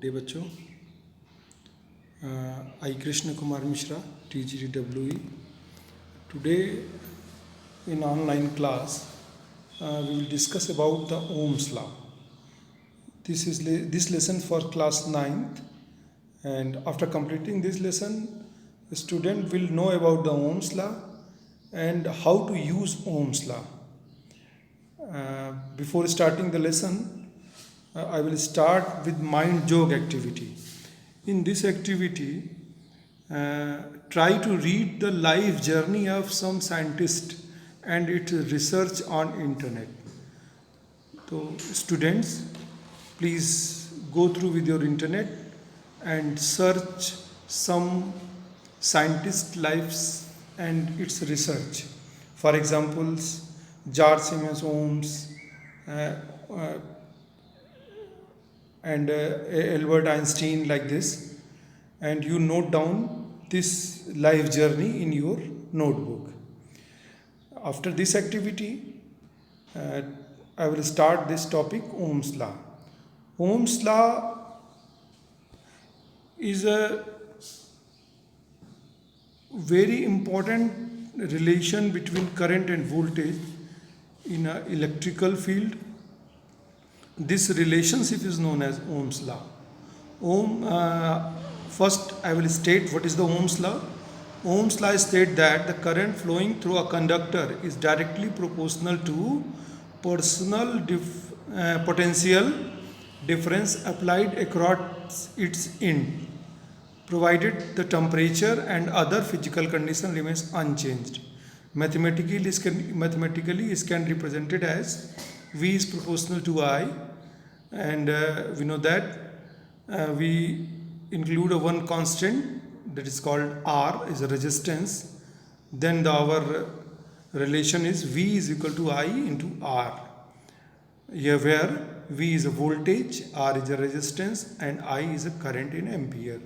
Day बच्चों, I Krishna Kumar Mishra, TGTWE. Today in online class, we will discuss about the Ohm's law. This lesson for class 9th, and after completing this lesson, the student will know about the Ohm's law and how to use Ohm's law. Before starting the lesson, I will start with mind jog activity. In this activity, try to read the life journey of some scientist and its research on internet. So students, please go through with your internet and search some scientist lives and its research. For examples, George Siemens Ohms, and Albert Einstein, like this, and you note down this life journey in your notebook. After this activity, I will start this topic, Ohm's law. Ohm's law is a very important relation between current and voltage in an electrical field. This relationship is known as Ohm's law. First, I will state what is the Ohm's law. Ohm's law states that the current flowing through a conductor is directly proportional to potential difference applied across its end, provided the temperature and other physical condition remains unchanged. Mathematically, it can be represented as V is proportional to I, and we know that we include a one constant that is called R is a resistance. Then our relation is V is equal to I into R. Here where V is a voltage, R is a resistance, and I is a current in ampere.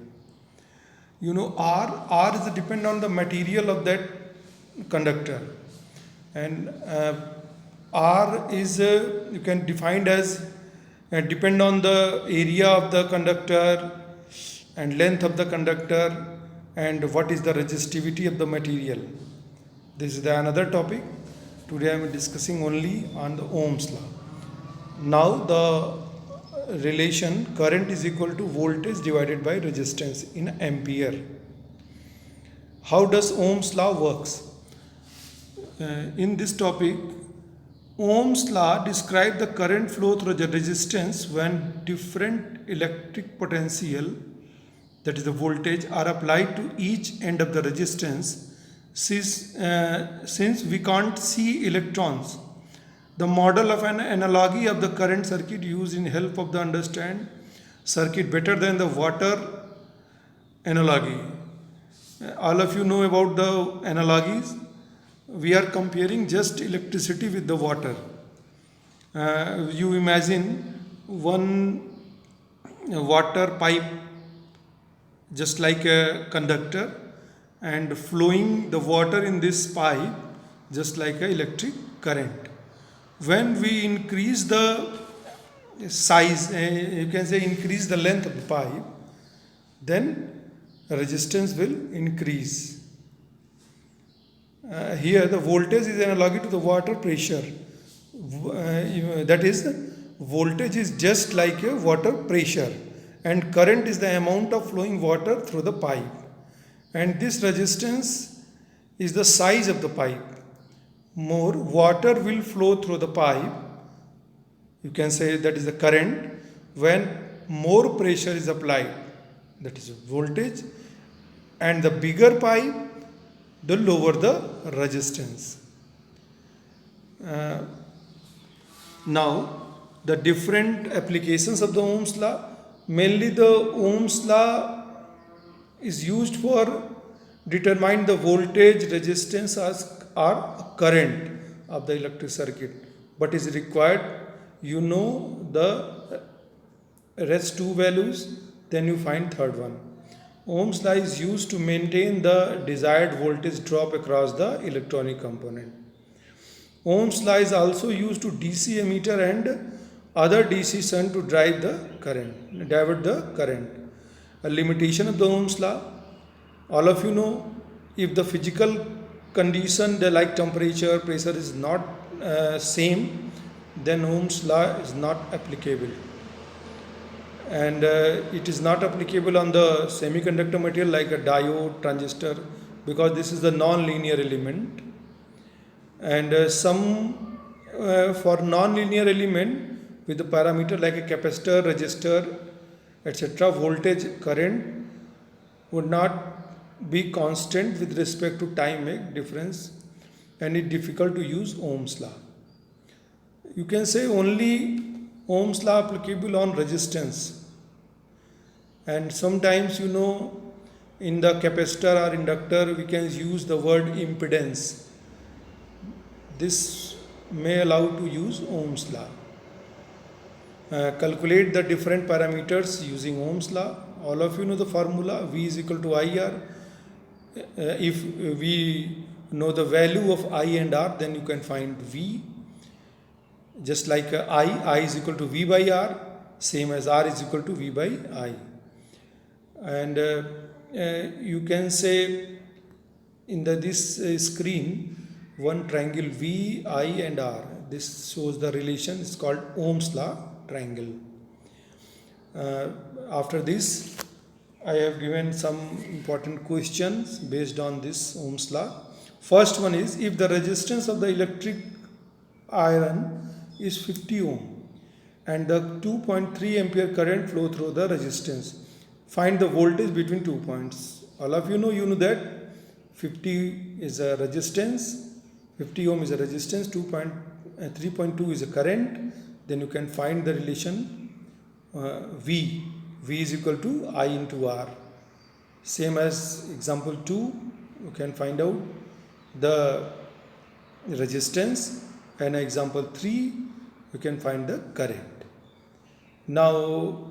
You know, R is depend on the material of that conductor, and R is you can define as depend on the area of the conductor and length of the conductor and what is the resistivity of the material. This is another topic. Today I am discussing only on the Ohm's law. Now the relation current is equal to voltage divided by resistance in ampere. How does Ohm's law works? In this topic, Ohm's law describes the current flow through the resistance when different electric potential, that is the voltage, are applied to each end of the resistance. Since we can't see electrons, the model of an analogy of the current circuit used in help of the understand circuit better than the water analogy. All of you know about the analogies. We are comparing just electricity with the water. You imagine one water pipe just like a conductor and flowing the water in this pipe just like an electric current. When we increase the size, you can say increase the length of the pipe, then resistance will increase. Here the voltage is analogous to the water pressure. That is, voltage is just like a water pressure, and current is the amount of flowing water through the pipe, and this resistance is the size of the pipe. More water will flow through the pipe, you can say that is the current, when more pressure is applied, that is voltage, and the bigger pipe, the lower the resistance. Now, the different applications of the Ohm's law. Mainly the Ohm's law is used for determine the voltage, resistance or current of the electric circuit. But is required, you know the rest two values, then you find third one. Ohm's law is used to maintain the desired voltage drop across the electronic component. Ohm's law is also used to DC emitter and other DC shunt to divert the current. A limitation of the Ohm's law. All of you know, if the physical condition, the like temperature, pressure is not same, then Ohm's law is not applicable. And it is not applicable on the semiconductor material like a diode, transistor, because this is the non-linear element. And for non-linear element with the parameter like a capacitor, resistor, etc., voltage, current would not be constant with respect to time, make difference, and it's difficult to use Ohm's law. You can say only Ohm's law applicable on resistance, and sometimes in the capacitor or inductor we can use the word impedance. This may allow to use Ohm's law. Calculate the different parameters using Ohm's law. All of you know the formula V is equal to IR. If we know the value of I and R, then you can find V. Just like I is equal to V by R, same as R is equal to V by I. And you can say in this screen one triangle V, I and R. This shows the relation. It's called Ohm's law triangle. After this, I have given some important questions based on this Ohm's law. First one is, if the resistance of the electric iron is 50 ohm and the 2.3 ampere current flow through the resistance, find the voltage between 2 points. All of you know that 50 is a resistance, 50 ohm is a resistance, 3.2 is a current. Then you can find the relation V is equal to I into R. Same as example 2, you can find out the resistance, and example 3, you can find the current. Now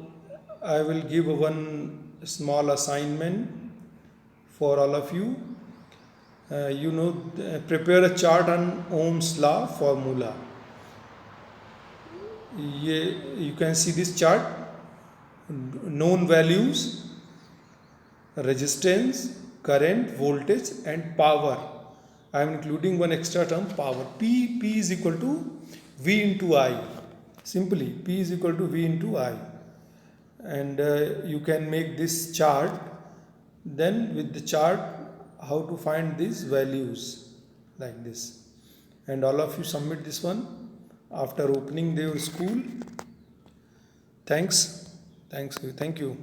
I will give one small assignment for all of you. Prepare a chart on Ohm's law formula. You can see this chart, known values, resistance, current, voltage and power. I am including one extra term, power. P is equal to V into I. Simply P is equal to V into I. And you can make this chart. Then with the chart, how to find these values like this. And all of you submit this one after opening their school. Thank you.